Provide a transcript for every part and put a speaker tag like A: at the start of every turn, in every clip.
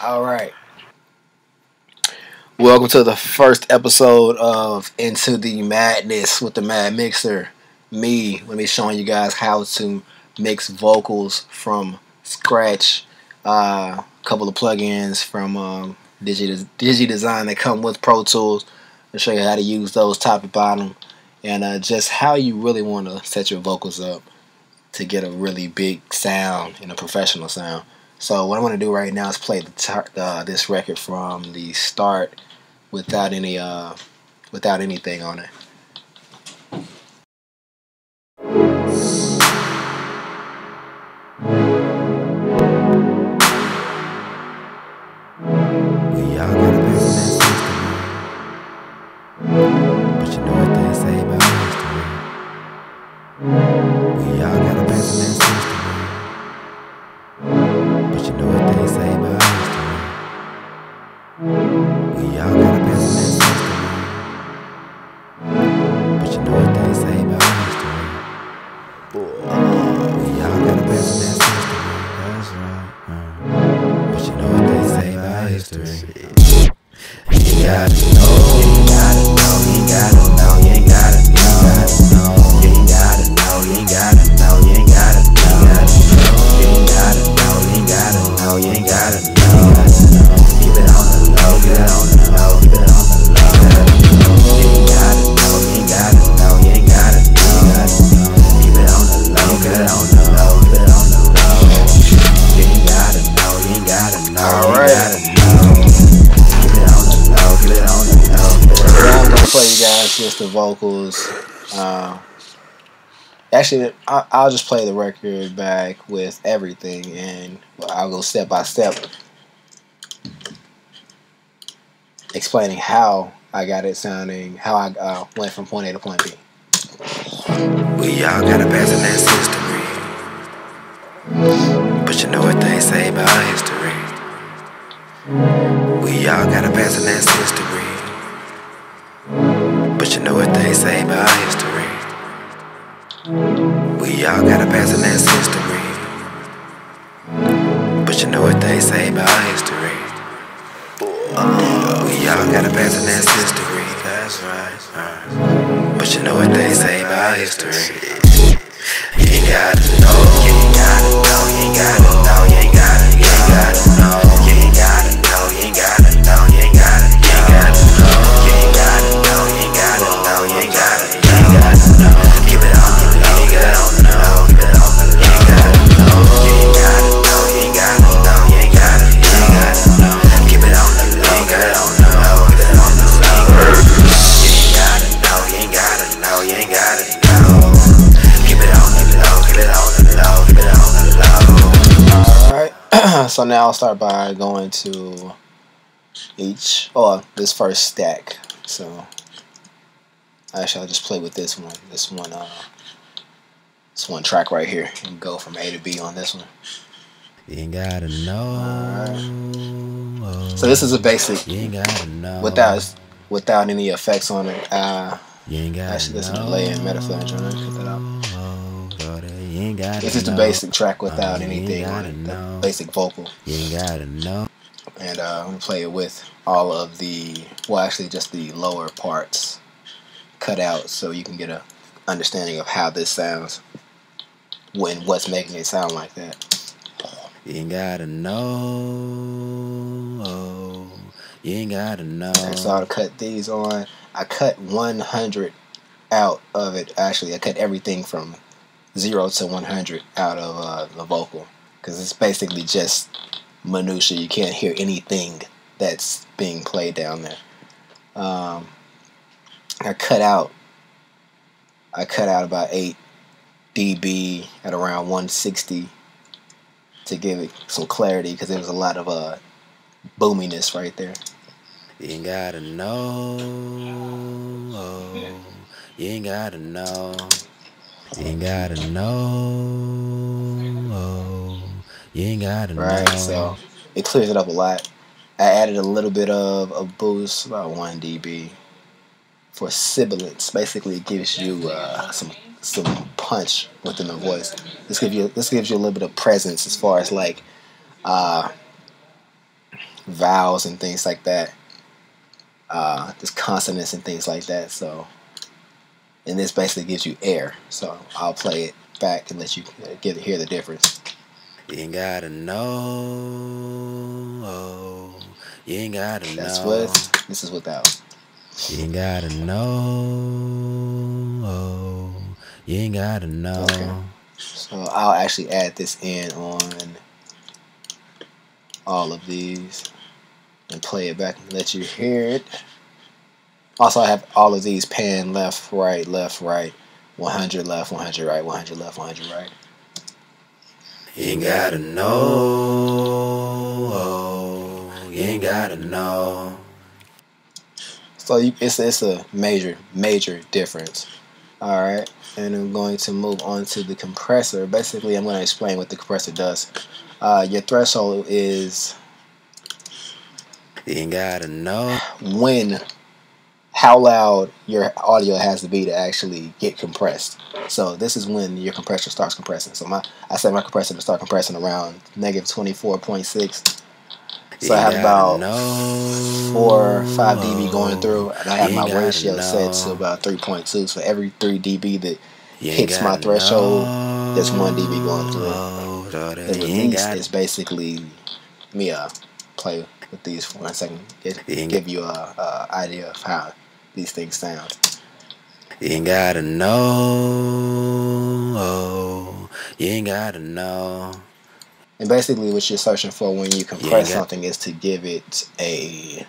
A: All right. Welcome to the first episode of Into the Maddness with the Mad Mixer. Let me showing you guys how to mix vocals from scratch. A couple of plugins from DigiDesign that come with Pro Tools. I'll show you how to use those top and bottom, and just how you really want to set your vocals up to get a really big sound and a professional sound. So what I'm going to do right now is play this record from the start without anything on it.
B: We all got a piece of that system, but you know what they say about history. We all got a piece of that system, but you know what they say about history. We all got a piece of that system, but you know what they say about history. We all got a piece of that system, that's right. But you know what they say about history. You gotta know, you ain't gotta know, you ain't gotta know, you ain't gotta know, you ain't gotta know, you ain't gotta know, you ain't gotta know, you ain't gotta know, you ain't gotta know, you ain't gotta know. Keep it on the low, keep it on the low, keep it on the low. You ain't gotta know, you ain't gotta know, you ain't gotta know. Keep it on the low, keep it on the low, keep it on the low. You ain't gotta know, you ain't gotta know, you ain't gotta know.
A: I'm going to play you guys just the vocals. Actually, I'll just play the record back with everything, and I'll go step by step explaining how I got it sounding, how I went from point A to point B.
B: We all got a pass in that history, but you know what they say about history. We all got a pass in that history, but you know what they say about history. We all got a pass in that history, but you know what they say about history. We all got a pass in that history, that's right. But you know what they say about history. You ain't gotta know, you ain't gotta know, you ain't gotta know, you ain't gotta know, you ain't gotta know, you ain't gotta know, you ain't gotta know, you ain't gotta know, you ain't gotta know, you ain't gotta know. Keep it on the low, keep it on the low, keep it on the low. You ain't gotta know, you ain't gotta know, you ain't gotta know, you ain't gotta know. Keep it on the low, keep it on the low, keep it on the low. You ain't gotta know, you ain't gotta know, you ain't gotta know. Keep it on the low, keep it on the low, keep it on the low.
A: Alright, so now I'll start by going to this first stack. So actually I'll just play with this one track right here and go from A to B on this one.
B: You ain't gotta know.
A: Alright. So this is a basic,
B: You ain't gotta know.
A: without any effects on it.
B: You ain't gotta
A: Actually, there's a
B: know.
A: delay in Metta Flanger. I'm gonna cut that out.
B: You ain't gotta
A: This is the
B: know.
A: basic track without
B: You ain't
A: anything on
B: gotta
A: it.
B: know.
A: The basic vocal.
B: You ain't gotta know.
A: And I'm going to play it with all of just the lower parts cut out so you can get a understanding of how this sounds when what's making it sound like that.
B: You ain't gotta know. You ain't gotta know.
A: And so I'll cut these on. I cut 100 out of it. Actually, I cut everything from 0 to 100 out of the vocal because it's basically just minutia. You can't hear anything that's being played down there. I cut out about 8 dB at around 160 to give it some clarity because there was a lot of boominess right there.
B: You ain't gotta know. You ain't gotta know. You ain't gotta know. You ain't gotta know.
A: Right, so it clears it up a lot. I added a little bit of a boost, about 1 dB, for sibilance. Basically, it gives you some punch within the voice. This gives you a little bit of presence as far as like vowels and things like that, just consonants and things like that. So, and this basically gives you air. So I'll play it back and let you hear the difference.
B: You ain't gotta know. You ain't gotta know.
A: That's with. This is without.
B: You ain't gotta know. You ain't gotta know.
A: Okay. So I'll actually add this in on all of these and play it back and let you hear it. Also, I have all of these pan left, right, 100 left, 100 right, 100 left, 100 right.
B: You ain't gotta know. You ain't gotta know.
A: So it's a major difference. All right, and I'm going to move on to the compressor. Basically, I'm going to explain what the compressor does. Your threshold is
B: You ain't gotta know
A: how loud your audio has to be to actually get compressed. So this is when your compressor starts compressing. So I set my compressor to start compressing around negative 24.6. So I have about 4 or 5 dB going through, and I have my ratio set to about 3.2. So every 3 dB that hits my threshold, there's 1 dB going through. The release is basically me play with these for 1 second, give you a idea of how these things sound.
B: You ain't gotta know. You ain't gotta know.
A: And basically what you're searching for when you compress something is to give it a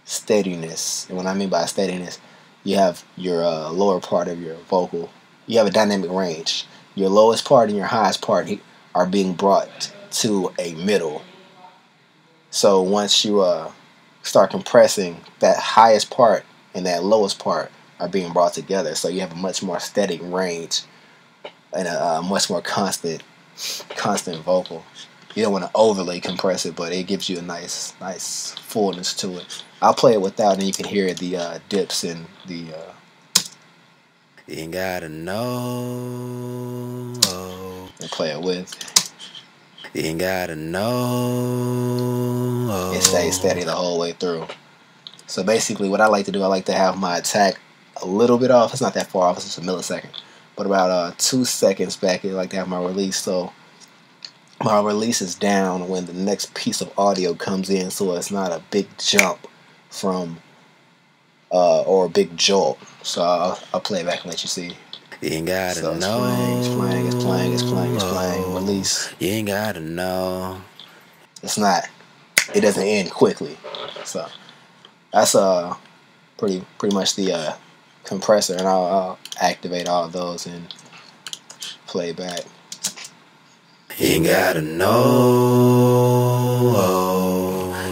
A: steadiness. And what I mean by steadiness, you have your lower part of your vocal. You have a dynamic range. Your lowest part and your highest part are being brought to a middle. So once you start compressing, that highest part and that lowest part are being brought together. So you have a much more steady range and a much more constant vocal. You don't want to overly compress it, but it gives you a nice fullness to it. I'll play it without, and you can hear the dips and the.
B: You ain't gotta know.
A: And play it with.
B: You ain't gotta know.
A: It stays steady the whole way through. So basically, what I like to do, I like to have my attack a little bit off. It's not that far off; it's just a millisecond. But about 2 seconds back, I like to have my release. So my release is down when the next piece of audio comes in, so it's not a big jump from or a big jolt. So I'll play it back and let you see.
B: You ain't gotta
A: know. It's playing. Release.
B: You ain't gotta know.
A: It's not. It doesn't end quickly. So that's pretty much the compressor, and I'll activate all of those and play back.
B: You ain't gotta know.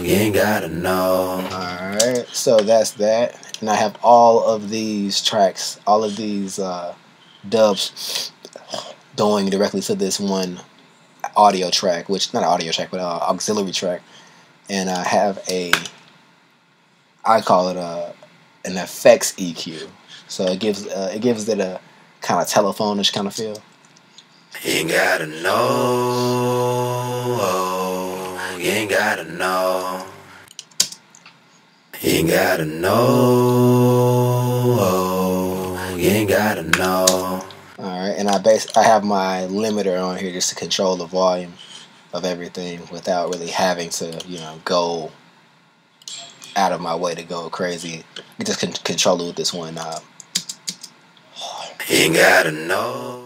B: You ain't gotta know.
A: Alright, so that's that. And I have all of these tracks, all of these dubs going directly to this one audio track, which, not an audio track, but auxiliary track. And I have I call it an effects EQ. So it gives it a kind of telephone-ish kind of feel.
B: You ain't gotta know. You ain't gotta know. You ain't gotta know. You ain't gotta know.
A: Alright, and I have my limiter on here just to control the volume of everything without really having to, go out of my way to go crazy. You just can control it with this one knob.
B: You ain't gotta know.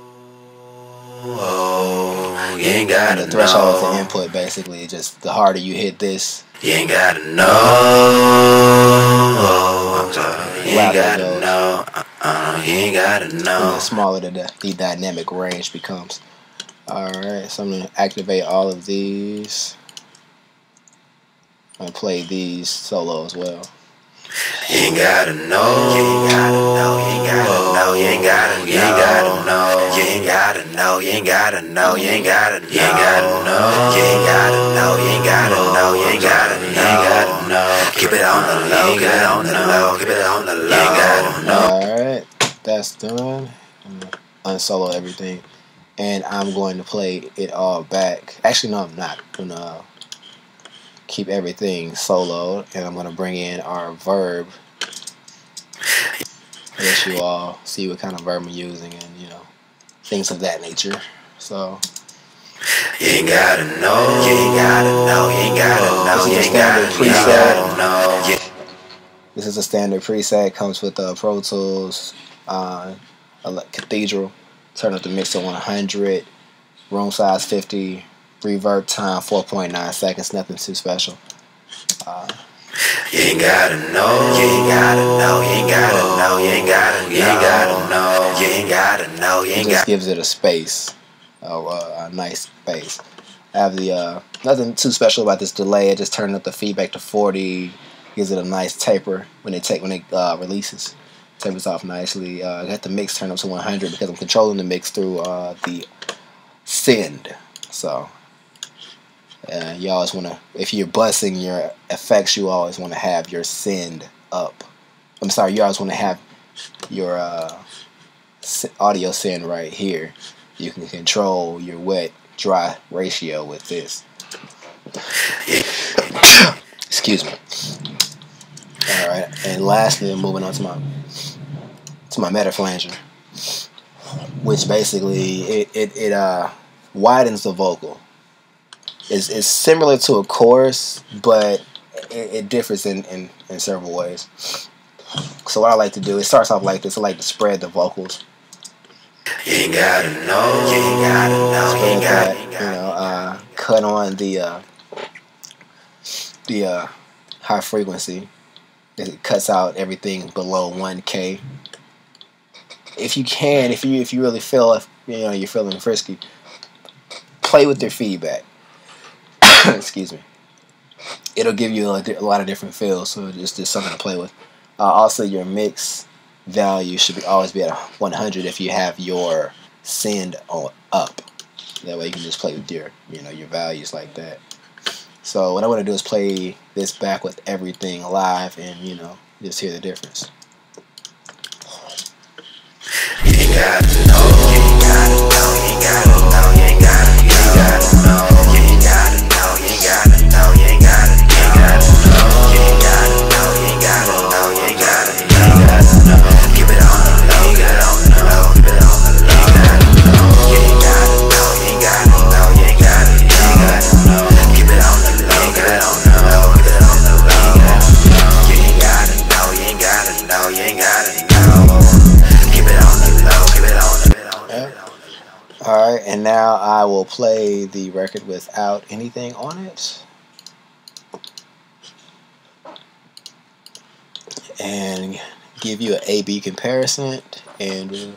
B: You ain't gotta know.
A: The threshold is the input, basically. Just the harder you hit this,
B: you ain't gotta know. You ain't gotta know. You ain't gotta know.
A: And the smaller the dynamic range becomes. Alright, so I'm going to activate all of these. I'm going to play these solo as well.
B: You ain't gotta know. You ain't gotta know. You ain't gotta know. You ain't gotta know. You ain't gotta know. You ain't gotta know. You ain't gotta know. You ain't gotta know. You ain't gotta know. You ain't gotta know. You ain't gotta know. You ain't gotta know. You ain't gotta know. Keep it on the low. Keep it on the low. Keep it on the low. You ain't gotta know.
A: Alright, that's done. I'm going to unsolo everything. And I'm going to play it all back. Actually, no, I'm not. I'm going to keep everything soloed, and I'm gonna bring in our verb. I guess you all see what kind of verb I'm using, and things of that nature. So
B: you ain't gotta know, you ain't gotta know, you ain't gotta know, you ain't gotta know.
A: This is a standard preset. Comes with Pro Tools, Cathedral. Turn up the mix to 100. Room size 50. Reverb time 4.9 seconds. Nothing too special.
B: You ain't gotta know, you ain't gotta know, you ain't gotta know, you ain't gotta know, you ain't gotta know, you ain't gotta know, you ain't gotta.
A: It just gives it a space, a nice space. I have the nothing too special about this delay. I just turned up the feedback to 40. Gives it a nice taper when it releases. Tapers off nicely. I got the mix turned up to 100 because I'm controlling the mix through the send. So you always want to, if you're bussing your effects, you always want to have your send up. I'm sorry, you always want to have your audio send right here. You can control your wet dry ratio with this. Excuse me. All right, and lastly, I'm moving on to my Metta Flanger, which basically it widens the vocal. It's similar to a chorus, but it differs in several ways. So what I like to do, it starts off like this. I like to spread the vocals.
B: You ain't gotta know, you ain't gotta know, you ain't gotta,
A: cut on the high frequency. It cuts out everything below 1K. If you can, if you really feel, you're feeling frisky, play with your feedback. Excuse me. It'll give you a lot of different feels, so just something to play with. Also, your mix value should always be at 100 if you have your send on up. That way you can just play with your values like that. So what I want to do is play this back with everything live and, just hear the difference.
B: You ain't gotta know, you ain't gotta know, you ain't gotta know, you ain't gotta know, you ain't gotta know, you ain't gotta know, you ain't gotta know, you ain't gotta know, you ain't gotta know, you ain't gotta know, you ain't gotta know, keep it on the low, keep it on the low, keep it on the low, you ain't gotta know, you ain't gotta know, you ain't gotta know, keep it on the low, keep it on the low, keep it on the low, you ain't gotta know, you ain't gotta know, you ain't gotta know.
A: Alright, and now I will play the record without anything on it. And give you an A-B comparison. And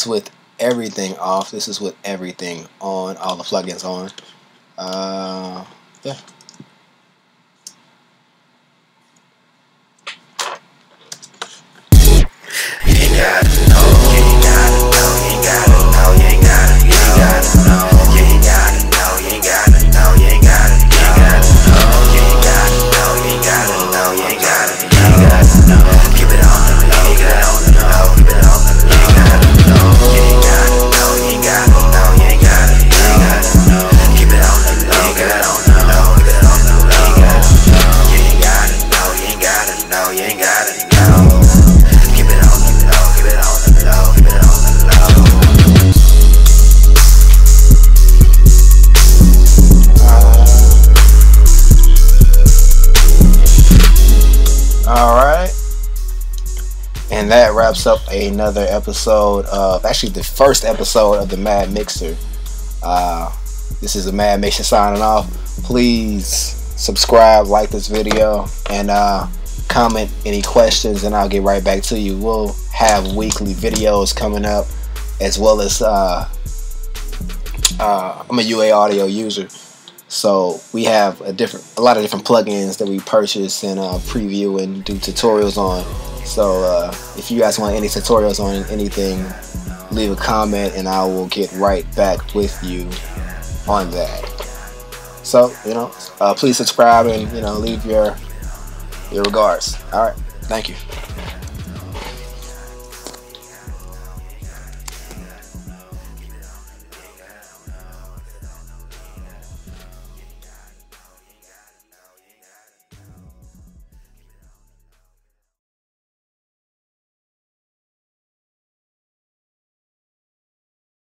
A: with everything off. This is with everything on, all the plugins on. Yeah. And that wraps up another episode of, actually the first episode of the Mad Mixer. This is the Mad Mixer signing off. Please subscribe, like this video, and comment any questions, and I'll get right back to you. We'll have weekly videos coming up, as well as I'm a UA audio user, so we have a lot of different plugins that we purchase and preview and do tutorials on. So if you guys want any tutorials on anything, leave a comment and I will get right back with you on that. So please subscribe and leave your regards. All right, thank you.